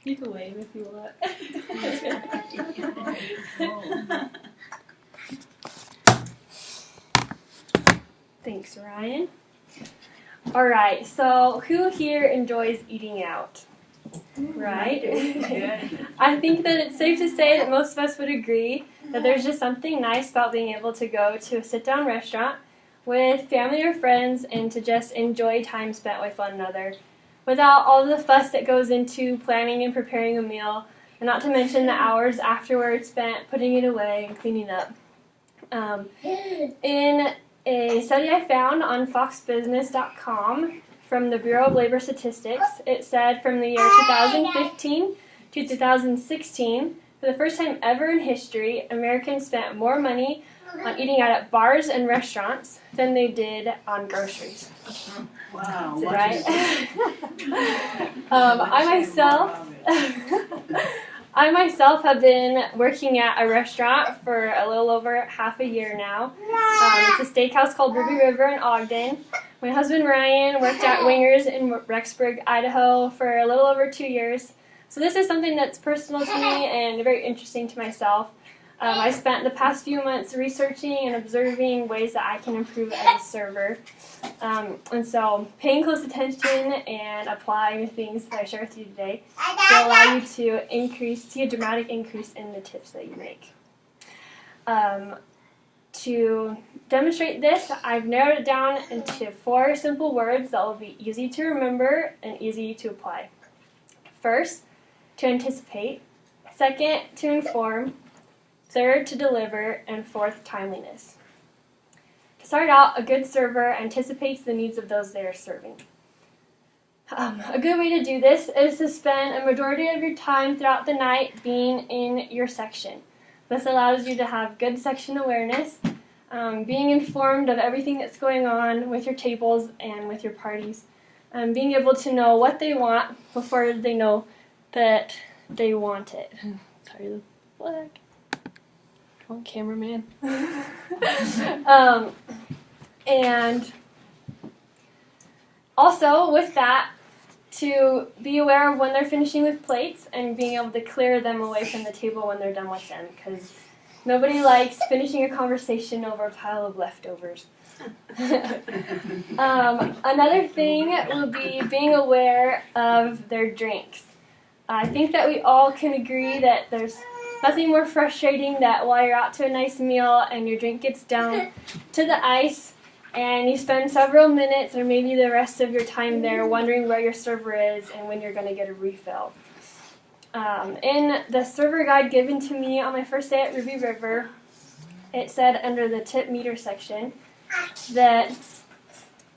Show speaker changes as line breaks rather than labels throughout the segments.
You can wave if you want. Thanks, Ryan. All right, so who here enjoys eating out? Right? I think that it's safe to say that most of us would agree that there's just something nice about being able to go to a sit-down restaurant with family or friends and to just enjoy time spent with one another without all the fuss that goes into planning and preparing a meal, and not to mention the hours afterwards spent putting it away and cleaning up. In a study I found on foxbusiness.com from the Bureau of Labor Statistics, it said from the year 2015 to 2016, for the first time ever in history, Americans spent more money on eating out at bars and restaurants than they did on groceries.
Wow.
Right? I myself have been working at a restaurant for a little over half a year now. It's a steakhouse called Ruby River in Ogden. My husband Ryan worked at Wingers in Rexburg, Idaho for a little over 2 years. So this is something that's personal to me and very interesting to myself. I spent the past few months researching and observing ways that I can improve as a server. And so paying close attention and applying the things that I share with you today will allow you to see a dramatic increase in the tips that you make. To demonstrate this, I've narrowed it down into 4 simple words that will be easy to remember and easy to apply. First, to anticipate. Second, to inform. Third, to deliver. And fourth, timeliness. To start out, a good server anticipates the needs of those they are serving. A good way to do this is to spend a majority of your time throughout the night being in your section. This allows you to have good section awareness, being informed of everything that's going on with your tables and with your parties, being able to know what they want before they know that they want it. Sorry, the flag. Come on, cameraman. And also, with that, to be aware of when they're finishing with plates and being able to clear them away from the table when they're done with them, because nobody likes finishing a conversation over a pile of leftovers. Another thing will be being aware of their drinks. I think that we all can agree that there's nothing more frustrating that while you're out to a nice meal and your drink gets down to the ice and you spend several minutes or maybe the rest of your time there wondering where your server is and when you're going to get a refill. In the server guide given to me on my first day at Ruby River, it said under the tip meter section that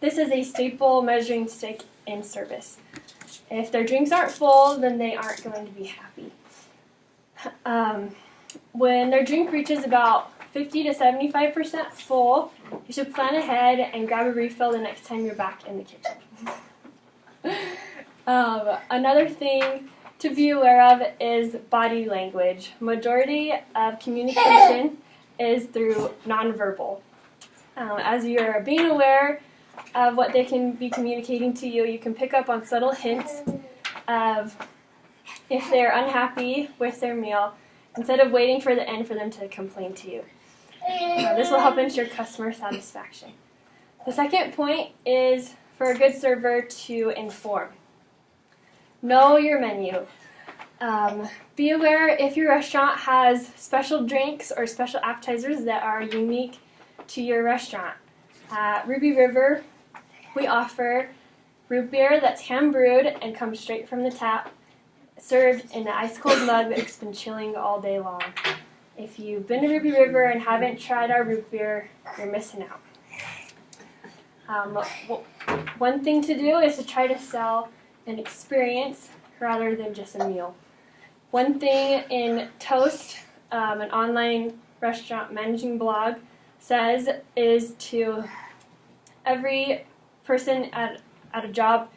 this is a staple measuring stick in service. If their drinks aren't full, then they aren't going to be happy. When their drink reaches about 50 to 75% full, you should plan ahead and grab a refill the next time you're back in the kitchen. Another thing to be aware of is body language. Majority of communication is through nonverbal. As you're being aware of what they can be communicating to you, you can pick up on subtle hints of if they're unhappy with their meal, instead of waiting for the end for them to complain to you. This will help ensure customer satisfaction. The second point is for a good server to inform. Know your menu. Be aware if your restaurant has special drinks or special appetizers that are unique to your restaurant. At Ruby River, we offer root beer that's hand brewed and comes straight from the tap, served in an ice-cold mug that's been chilling all day long. If you've been to Ruby River and haven't tried our root beer, you're missing out. One thing to do is to try to sell an experience rather than just a meal. One thing in Toast, an online restaurant managing blog, says is to every person at a job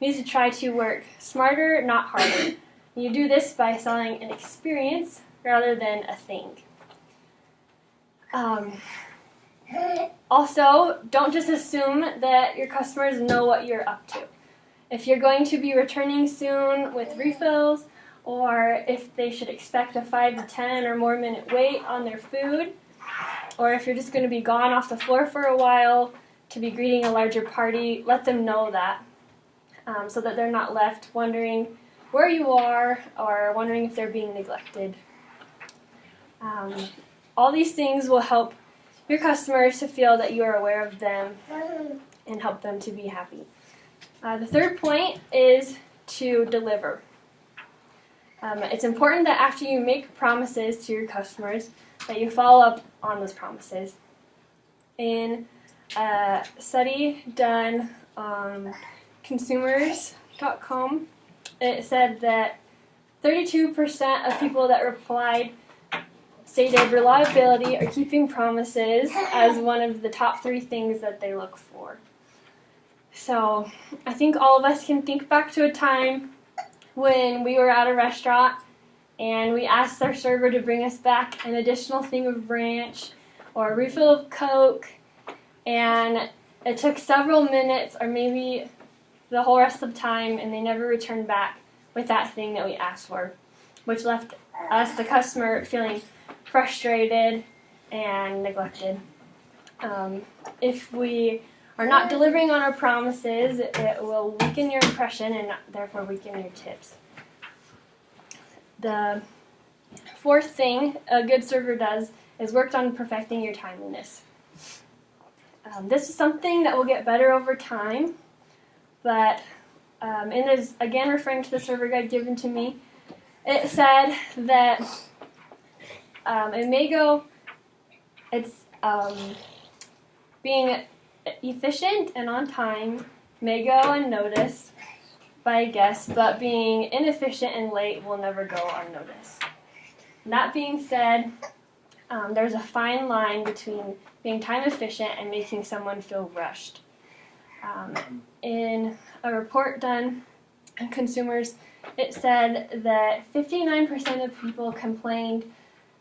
needs to try to work smarter, not harder. You do this by selling an experience rather than a thing. Also, don't just assume that your customers know what you're up to. If you're going to be returning soon with refills, or if they should expect a 5 to 10 or more minute wait on their food, or if you're just going to be gone off the floor for a while to be greeting a larger party, let them know that so that they're not left wondering where you are or wondering if they're being neglected. All these things will help your customers to feel that you are aware of them and help them to be happy. The third point is to deliver. It's important that after you make promises to your customers, that you follow up on those promises. In a study done on consumers.com, it said that 32% of people that replied stated reliability or keeping promises as one of the top 3 things that they look for. So I think all of us can think back to a time when we were at a restaurant and we asked our server to bring us back an additional thing of ranch or a refill of Coke, and it took several minutes or maybe the whole rest of the time, and they never returned back with that thing that we asked for, which left us, the customer, feeling frustrated and neglected. If we are not delivering on our promises, it will weaken your impression and therefore weaken your tips. The fourth thing a good server does is work on perfecting your timeliness. This is something that will get better over time, but in this, again referring to the server guide given to me, it said that in Mago, it's being efficient and on time may go unnoticed by guests, but being inefficient and late will never go unnoticed. That being said, there's a fine line between being time efficient and making someone feel rushed. In a report done on consumers, it said that 59% of people complained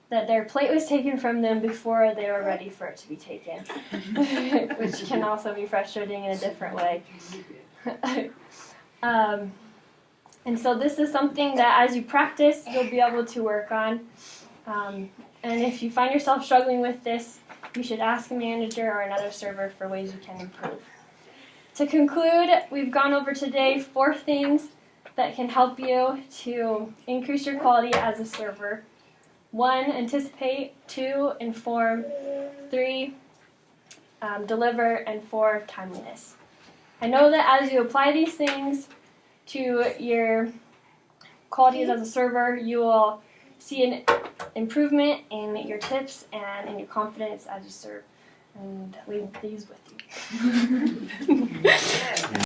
that their plate was taken from them before they were ready for it to be taken, which can also be frustrating in a different way. And so this is something that as you practice, you'll be able to work on. And if you find yourself struggling with this, you should ask a manager or another server for ways you can improve. To conclude, we've gone over today 4 things that can help you to increase your quality as a server. 1, anticipate. 2, inform. 3, deliver. And 4, timeliness. I know that as you apply these things to your qualities as a server, you will see an improvement in your tips and in your confidence as you serve. And leave these with you.